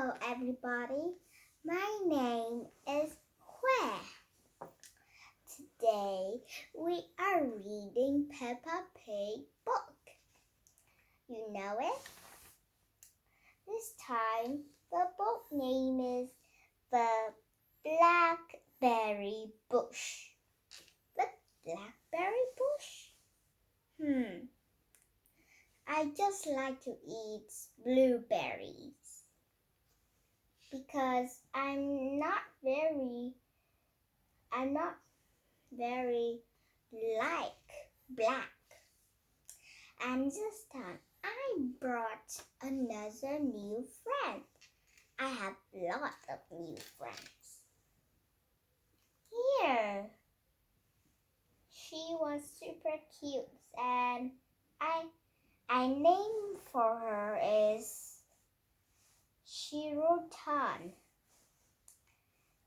Hello everybody, my name is Hue. Today we are reading Peppa Pig book. You know it? This time the book name is The Blackberry Bush. The Blackberry Bush? I just like to eat blueberries because I'm not very like black. And this time I brought another new friend. I have lots of new friends. Here. She was super cute and I named for her is Shirotan.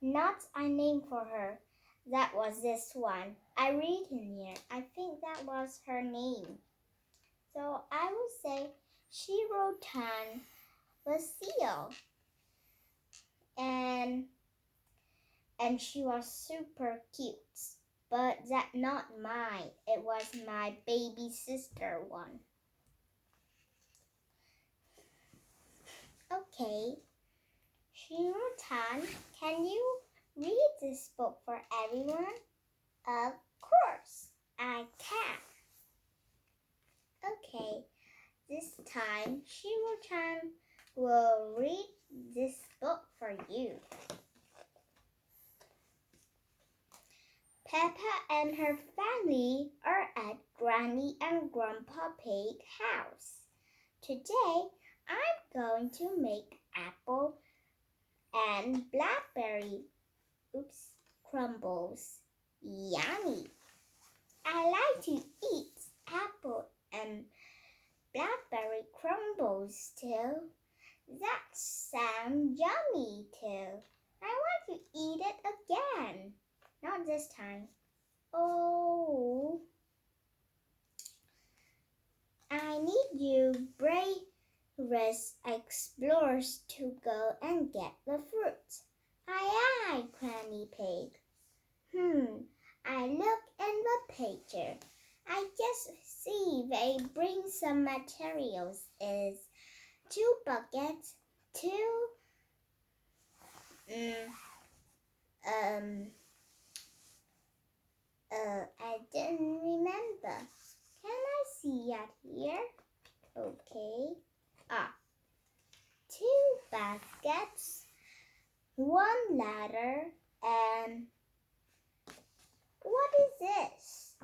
Not I named for her. That was this one. I read in here. I think that was her name. So I will say Shirotan Vasile. And she was super cute. But that's not mine. It was my baby sister one. Okay. Shirotan, can you read this book for everyone? Of course, I can. Okay, this time Shirotan will read this book for you. Peppa and her family are at Granny and Grandpa Pig's house. Today, I'm going to make apple and blackberry crumbles. Yummy! I like to eat apple and blackberry crumbles too. That sounds yummy too. I want to eat it again. Not this time. Oh, I need you brave explorers to go and get the fruit. Aye, Granny Pig. I look in the picture. I just see they bring some materials. Is 2 buckets, 2 I didn't remember. Can I see it here? Okay. 2 baskets, 1 ladder, and what is this?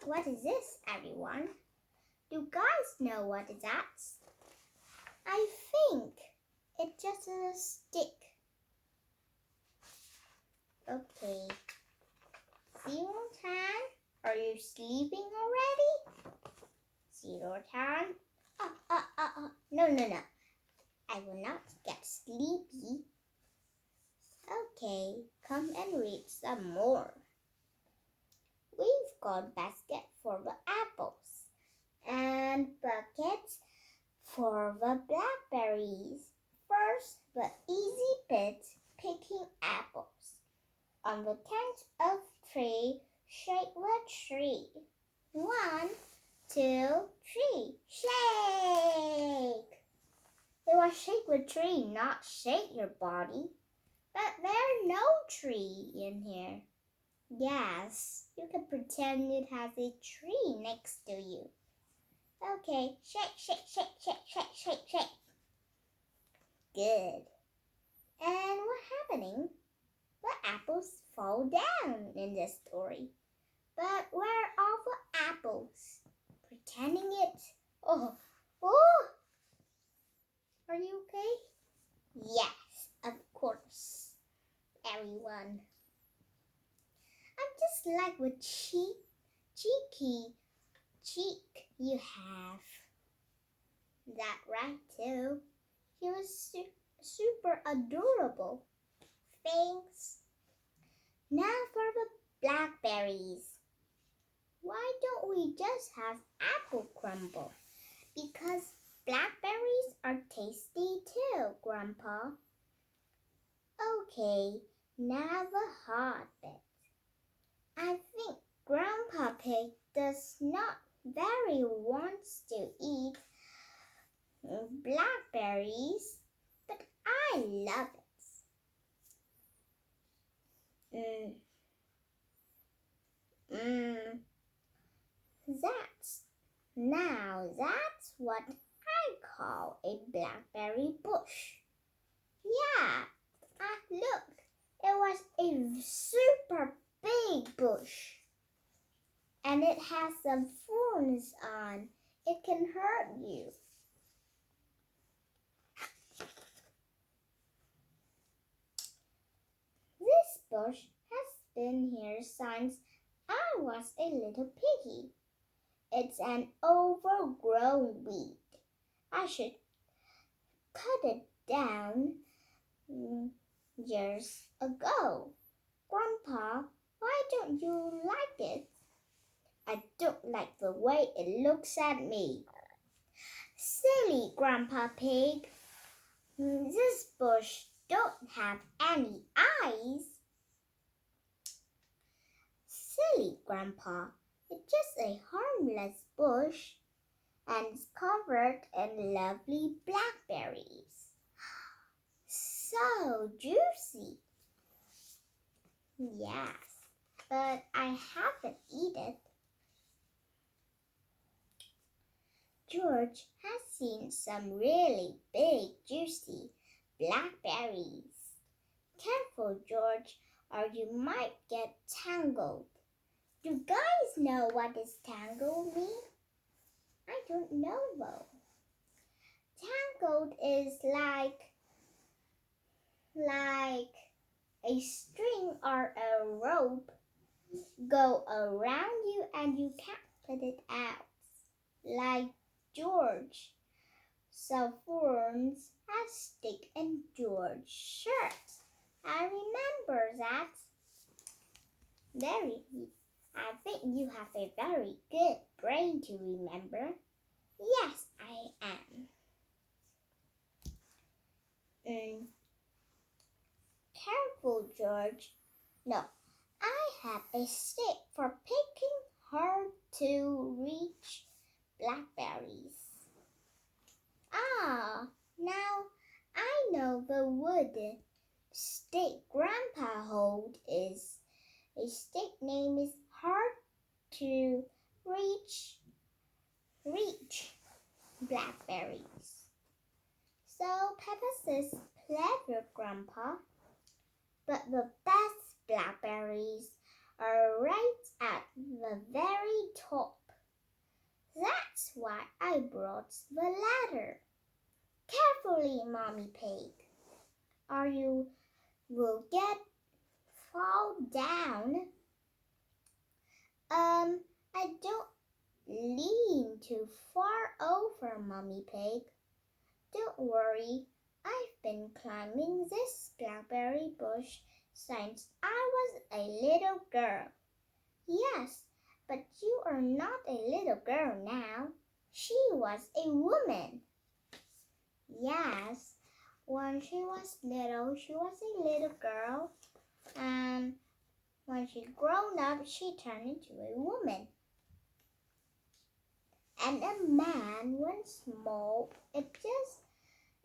What is this, everyone? Do you guys know what is that? I think it's just a stick. Okay. Shirotan, are you sleeping already? Shirotan? No. I will not get sleepy. Okay, come and read some more. We've got basket for the apples and buckets for the blackberries. First, the easy bit, picking apples. On the tent of tree, shake the tree. 1, 2, 3, shake! It was shake the tree, not shake your body. But there's no tree in here. Yes, you can pretend it has a tree next to you. Okay, shake. Good. And what's happening? The apples fall down in this story. But where are all the apples? Pretending it. Oh! Are you okay? Yes, of course. Everyone. I'm just like what cheeky cheek you have. That right too. He was super adorable. Thanks. Now for the blackberries. Why don't we just have apple crumble? Because blackberries are tasty too, Grandpa. Okay, now the hard bit. I think Grandpa Pig does not very wants to eat blackberries, but I love it. That's what I call a blackberry bush. Yeah, look, it was a super big bush. And it has some thorns on. It can hurt you. This bush has been here since I was a little piggy. It's an overgrown weed. I should cut it down years ago. Grandpa, why don't you like it? I don't like the way it looks at me. Silly Grandpa Pig. This bush don't have any eyes. Silly Grandpa. It's just a harmless bush and it's covered in lovely blackberries. So juicy. Yes, but I haven't eaten it. George has seen some really big, juicy blackberries. Careful, George, or you might get tangled. Do you guys know what does tangled mean? I don't know though. Tangled is like a string or a rope go around you and you can't put it out. Like George. So thorns have stick in George's shirt. I remember that. I think you have a very good brain to remember. Yes, I am. Careful, George. No, I have a stick for picking hard to reach blackberries. Now I know the wood stick Grandpa hold is a stick name is hard to reach blackberries. So Peppa says, clever Grandpa, but the best blackberries are right at the very top. That's why I brought the ladder. Carefully, Mommy Pig, or you will fall down. I don't lean too far over, Mommy Pig. Don't worry, I've been climbing this blackberry bush since I was a little girl. Yes, but you are not a little girl now. She was a woman. Yes, when she was little, she was a little girl. And when she grown up, she turned into a woman. And a man when small, it's just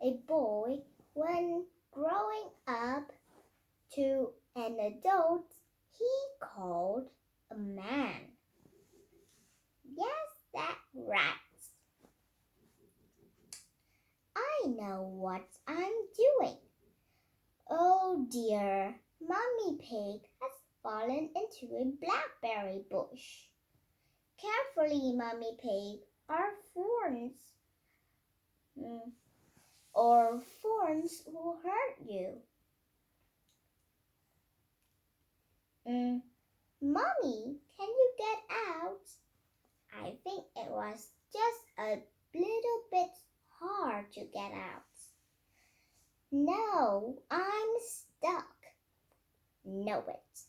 a boy. When growing up to an adult, he called a man. Yes, that's right. I know what I'm doing. Oh dear, Mommy Pig has fallen into a blackberry bush. Carefully, Mommy Pig, thorns will hurt you. Mommy, can you get out? I think it was just a little bit hard to get out. No, I'm stuck. Know it.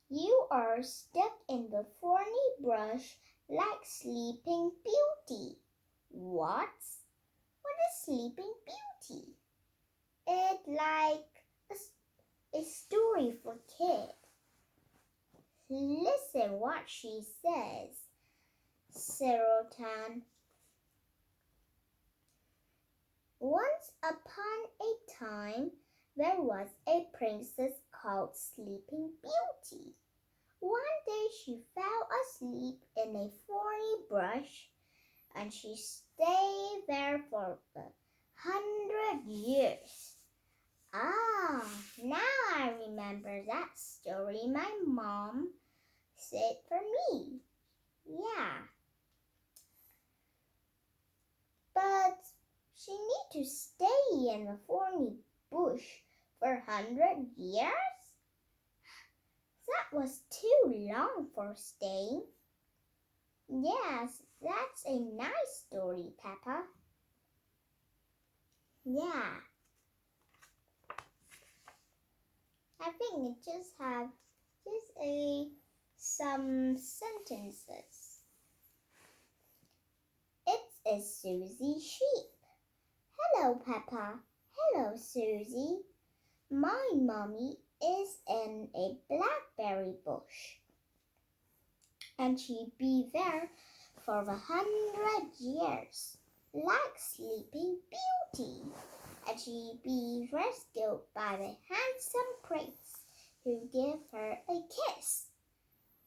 You are stuck in the thorny brush like Sleeping Beauty. What? What is Sleeping Beauty? It's like a story for kids. Listen what she says. Serotan. Once upon a time, there was a princess called Sleeping Beauty. One day she fell asleep in a thorny bush, and she stayed there for 100 years. Ah, now I remember that story my mom said for me. Yeah. But she need to stay in the thorny bush for 100 years? That was too long for staying. Yes, that's a nice story, Peppa. Yeah. I think it just have some sentences. It's a Susie sheep. Hello, Peppa. Hello, Susie. My mommy is in a blackberry bush, and she'd be there for 100 years, like Sleeping Beauty, and she'd be rescued by the handsome prince who gave her a kiss.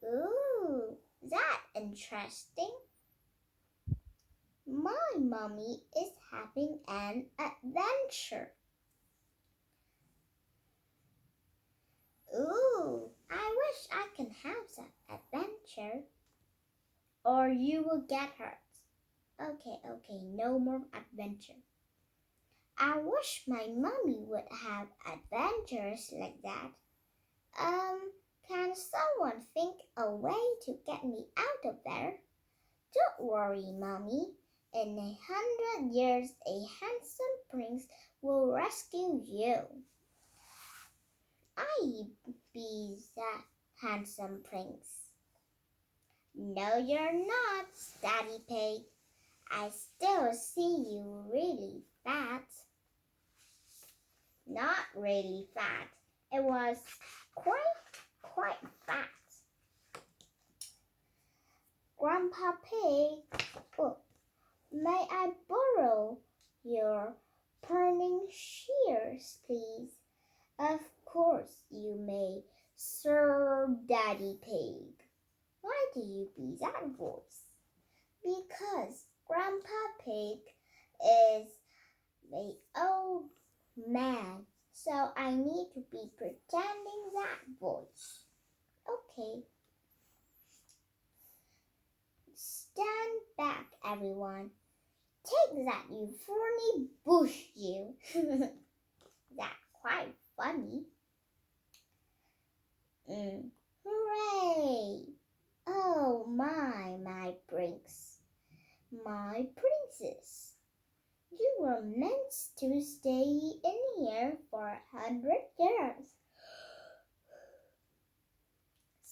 Ooh, that's interesting. My mommy is having an adventure. Ooh, I wish I can have that adventure. Or you will get hurt. Okay, no more adventure. I wish my mommy would have adventures like that. Can someone think a way to get me out of there? Don't worry, Mommy. In 100 years, a handsome prince will rescue you. I be that handsome prince. No, you're not, Daddy Pig. I still see you really fat. Not really fat. It was quite fat. Grandpa Pig, oh, may I borrow your pruning shears, please? Of course you may, Sir Daddy Pig. Why do you be that voice? Because Grandpa Pig is an old man, so I need to be pretending that voice. Okay. Stand back, everyone. Take that, you thorny bush, you. That's quite funny. Hooray! Oh, my prince. My princess. You were meant to stay in here for 100 years.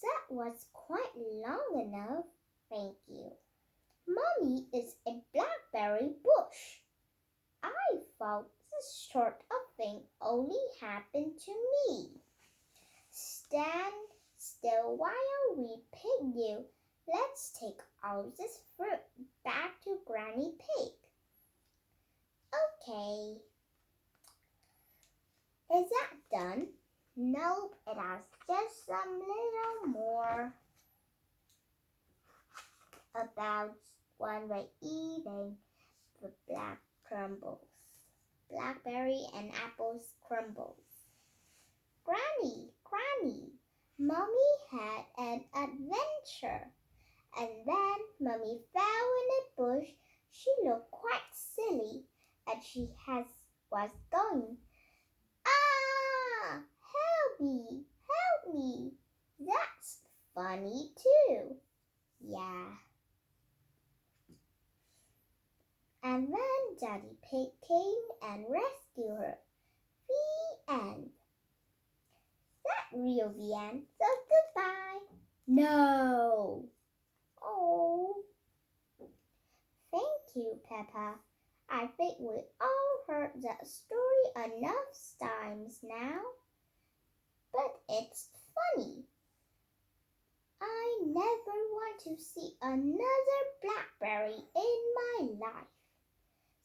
That was quite long enough. Thank you. Mommy is a blackberry bush. I thought this sort of thing only happened to me. Stand still while we pick you. Let's take all this fruit back to Granny Pig. Okay. Is that done? Nope, it has just some little more about when we're eating the blackberry and apples crumbles. Granny, Mommy had an adventure, and then Mommy fell in a bush. She looked quite silly, and she was going, "Ah, help me. That's funny too." Yeah. And then Daddy Pig came and rescued her. The end. That real the end, so goodbye. No. Oh. Thank you, Peppa. I think we all heard that story enough times now. But it's funny. I never want to see another blackberry in my life.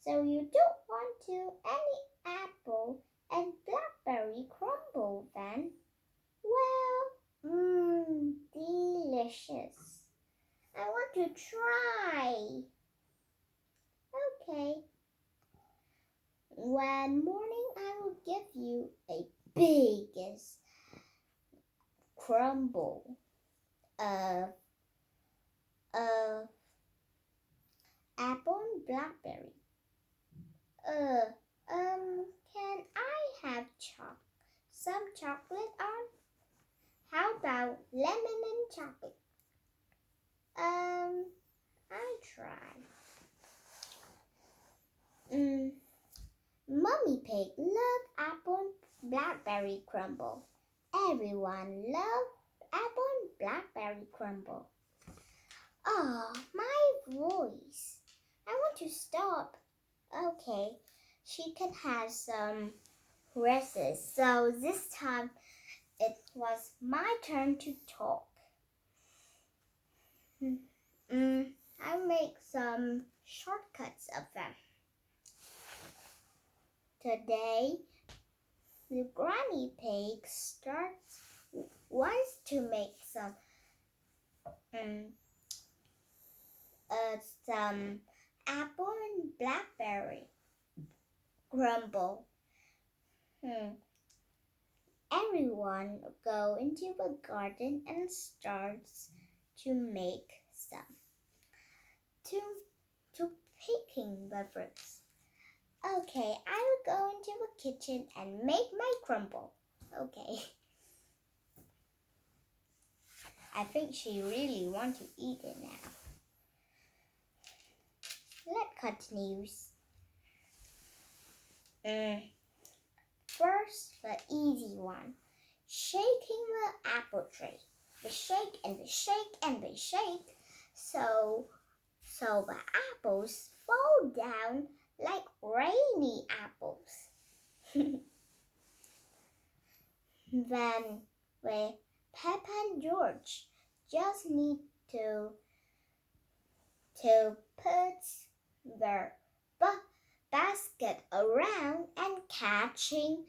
So you don't want to any apple and blackberry crumble then? Well, delicious. I want to try. Okay. One morning I will give you a biggest crumble of apple and blackberry. Can I have some chocolate on? How about lemon and chocolate? I'll try. Mummy Pig loves apple and blackberry crumble. Everyone loves apple and blackberry crumble. Oh, my voice. I want to stop. Okay, she can have some races. So this time it was my turn to talk. I'll make some shortcuts of them. Today, the Granny Pig wants to make some apple and blackberry crumble. Everyone go into the garden and starts to make some. To picking the fruits. Okay, I will go into the kitchen and make my crumble. Okay. I think she really wants to eat it now. Let's continue. First, the easy one. Shaking the apple tree. We shake and we shake and we shake. So the apples fall down like rainy apples. Then Peppa and George just need to put their basket around and catching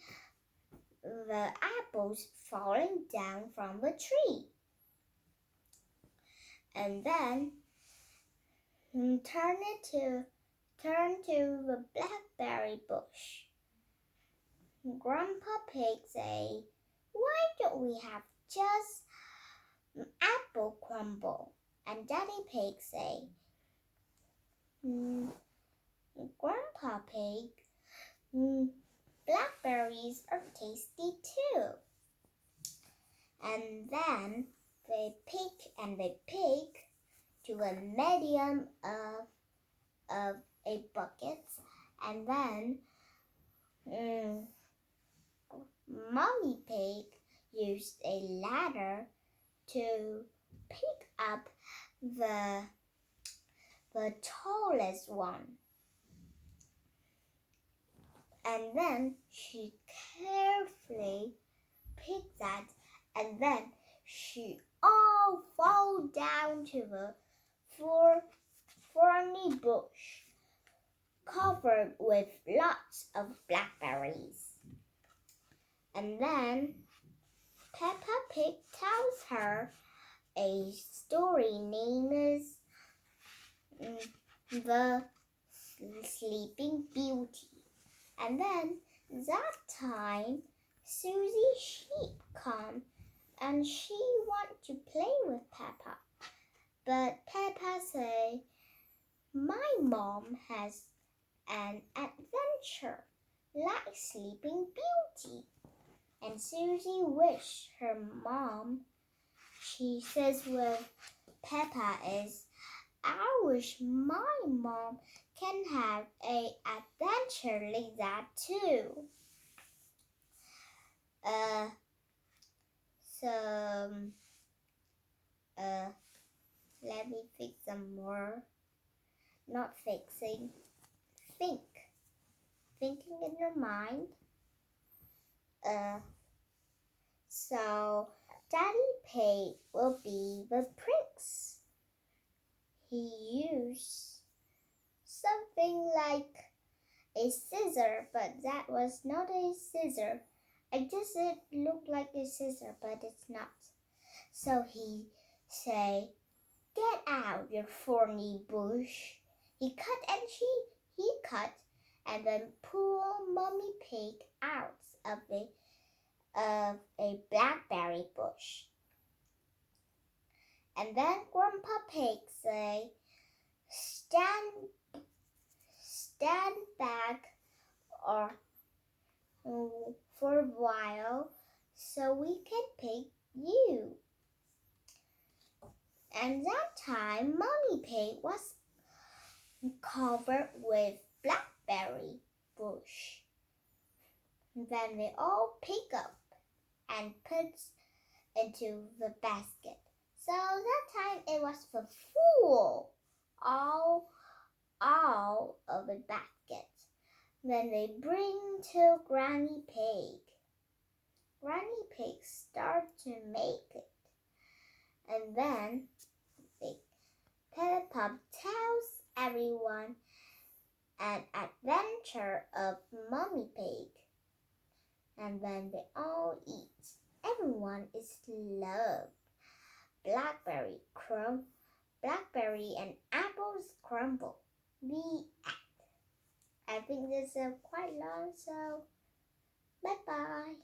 the apples falling down from the tree. And then turn to the blackberry bush. Grandpa Pig say, "Why don't we have just apple crumble?" And Daddy Pig say, "Grandpa Pig, blackberries are tasty too." And then they pick and they pick to a medium of a bucket, and then Mommy Pig used a ladder to pick up the tallest one. And then she carefully picked that, and then she all fall down to the thorny bush covered with lots of blackberries. And then Peppa Pig tells her a story named The Sleeping Beauty. And then that time Susie Sheep come and she want to play with Peppa. But Peppa say, "My mom has an adventure like Sleeping Beauty." And Susie wish her mom, she says with Peppa is, "I wish my mom can have an adventure like that too." Let me pick some more. not fixing. Think. Thinking in your mind. So Daddy Pig will be the prince. He used something like a scissor, but that was not a scissor. I guess it looked like a scissor, but it's not. So he say, "Get out, you thorny bush." He cut and then pull Mummy Pig out of a blackberry bush. And then Grandpa Pig say, stand back or for a while so we can pick you." And that time Mummy Pig was covered with blackberry bush. Then they all pick up and put into the basket. So that time it was full, all of the basket. Then they bring to Granny Pig. Granny Pig start to make it. And then Peppa tells everyone an adventure of Mummy Pig. And then they all eat. Everyone is loved. Blackberry and apples crumble. The end. I think this is quite long, so bye-bye.